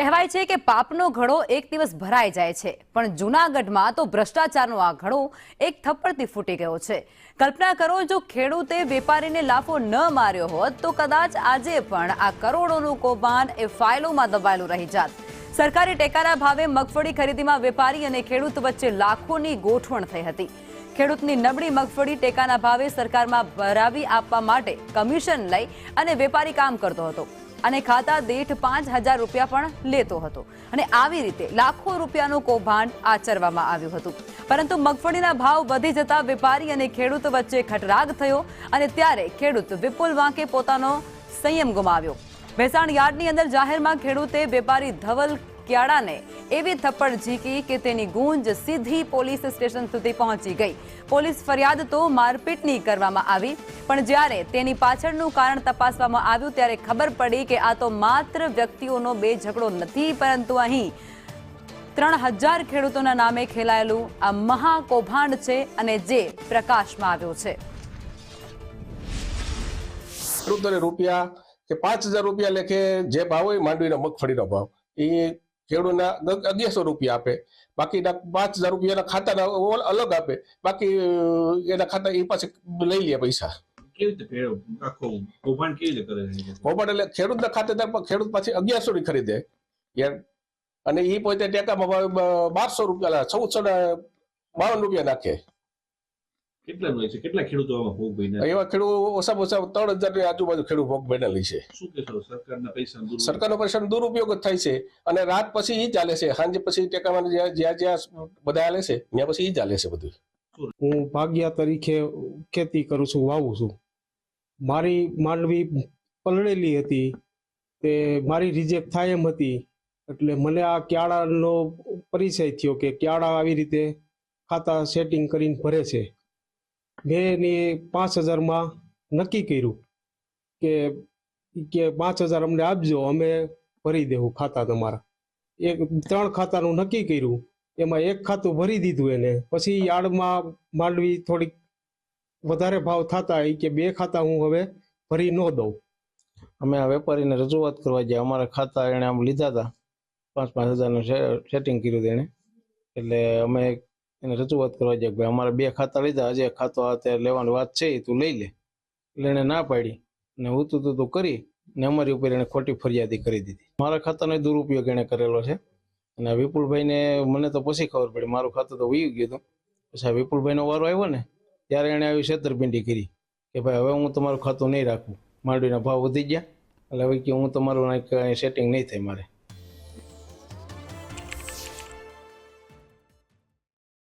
કહેવાય છે કે પાપનો ઘડો એક દિવસ ભરાઈ જાય છે, પણ જૂનાગઢમાં તો ભ્રષ્ટાચારનો આ ઘડો એક થપ્પડથી ફૂટી ગયો છે। કલ્પના કરો, જો ખેડૂતે વેપારીને લાફો ન માર્યો હોત તો કદાચ આજે પણ આ કરોડોનું કૌભાંડ એ ફાઇલોમાં દબાયેલું રહી જાત। સરકારી ટેકાના ભાવે મગફળી ખરીદીમાં વેપારી અને ખેડૂત વચ્ચે લાખોની ગોઠવણ થઈ હતી। ખેડૂતની નબળી મગફળી ટેકાના ભાવે સરકારમાં ભરાવી આપવા માટે કમિશન લઈ અને વેપારી કામ કરતો હતો અને ખાતા દીઠ 5,000 રૂપિયા પણ લેતો હતો અને આવી રીતે લાખો રૂપિયાનું કૌભાંડ આચરવામાં આવ્યું હતું। પરંતુ મગફળીના ભાવ વધી જતા વેપારી અને ખેડૂત વચ્ચે ખટરાગ થયો અને ત્યારે ખેડૂત વિપુલ વાંકે પોતાનો સંયમ ગુમાવ્યો। ભેસાણ યાર્ડની અંદર જાહેરમાં ખેડૂતે વેપારી ધવલ ક્યાડાને એવી થપ્પડ ઝીકી કે તેની ગૂંજ સીધી પોલીસ સ્ટેશન સુધી પહોંચી ગઈ। પોલીસ ફરિયાદ તો મારપીટની કરવામાં આવી, પણ જ્યારે તેની પાછળનું કારણ તપાસવામાં આવ્યું ત્યારે ખબર પડી કે આ તો માત્ર વ્યક્તિઓનો બે ઝઘડો નથી, પરંતુ અહીં 3,000 ખેડૂતોના નામે ખેલાયેલું આ મહાકૌભાંડ છે અને જે પ્રકાશમાં આવ્યો છે। ખેડૂતોને રૂપિયા કે 5,000 રૂપિયા લેખે જે ભાવ હોય માંડવીના મગફળીનો ભાવ એ ખેડૂતના 1,100 રૂપિયા આપે, બાકીના 5,000 રૂપિયાના ખાતાના અલગ આપે, બાકી એના ખાતા એ પાસે લઈ લે પૈસા। કૌભાંડ એટલે ખેડૂતના ખાતેદાર ખેડૂત પાછી 1,100 ની ખરીદે અને એ પોતે ટેકામાં ભાવે 1,200 રૂપિયા 1,452 રૂપિયા નાખે। કેટલા ખેડૂતો ભોગ બન્યા? એવા ખેડૂતો ઓછામાં ઓછા 3,000 ની આજુબાજુ ખેડૂત ભોગ બનેલી છે। શું કહેશો? સરકારનો પૈસાનો દુરુપયોગ જ થાય છે અને રાત પછી એ ચાલે છે, સાંજે પછી ટેકામાં જ્યાં બધા હાલે છે ત્યાં પછી એ ચાલે છે બધું। હું ભાગ્યા તરીકે ખેતી કરું છું, વાવું છું। મારી માંડવી પલળેલી હતી, તે મારી રિજેક્ટ થાય એમ હતી, એટલે મને આ ક્યાડાનો પરિચય થયો કે ક્યાડા આવી રીતે ખાતા સેટિંગ કરીને ભરે છે। મેં એની 5,000 નક્કી કર્યું કે 5,000 અમને આપજો, અમે ભરી દેવું ખાતા તમારા। 3 ખાતાનું નક્કી કર્યું, એમાં 1 ખાતું ભરી દીધું એને। પછી યાર્ડમાં માંડવી થોડીક વધારે ભાવ થતા કે 2 ખાતા હું હવે ભરી ન દઉં। અમે આ વેપારીને રજૂઆત કરવા ગયા, અમારા ખાતા એને આમ લીધા હતા, 5,000નું સેટિંગ કર્યું એને, એટલે અમે એને રજૂઆત કરવા ગયા ભાઈ અમારે 2 ખાતા લીધા, હજી ખાતો અત્યારે લેવાની વાત છે તું લઈ લે, એટલે એને ના પાડી અને હું તું કરી ને અમારી ઉપર એને ખોટી ફરિયાદી કરી દીધી। મારા ખાતાનો દુરુપયોગ એને કરેલો છે અને વિપુલભાઈને મને તો પછી ખબર પડી, મારું ખાતું તો વયું ગયું હતું। પછી વિપુલભાઈનો વારો આવ્યો ને ત્યારે એને આવી છેતરપિંડી કરી કે ભાઈ હવે હું તમારું ખાતું નહીં રાખું, માંડવીના ભાવ વધી ગયા એટલે હવે કે હું તમારું સેટિંગ નહીં થાય મારે।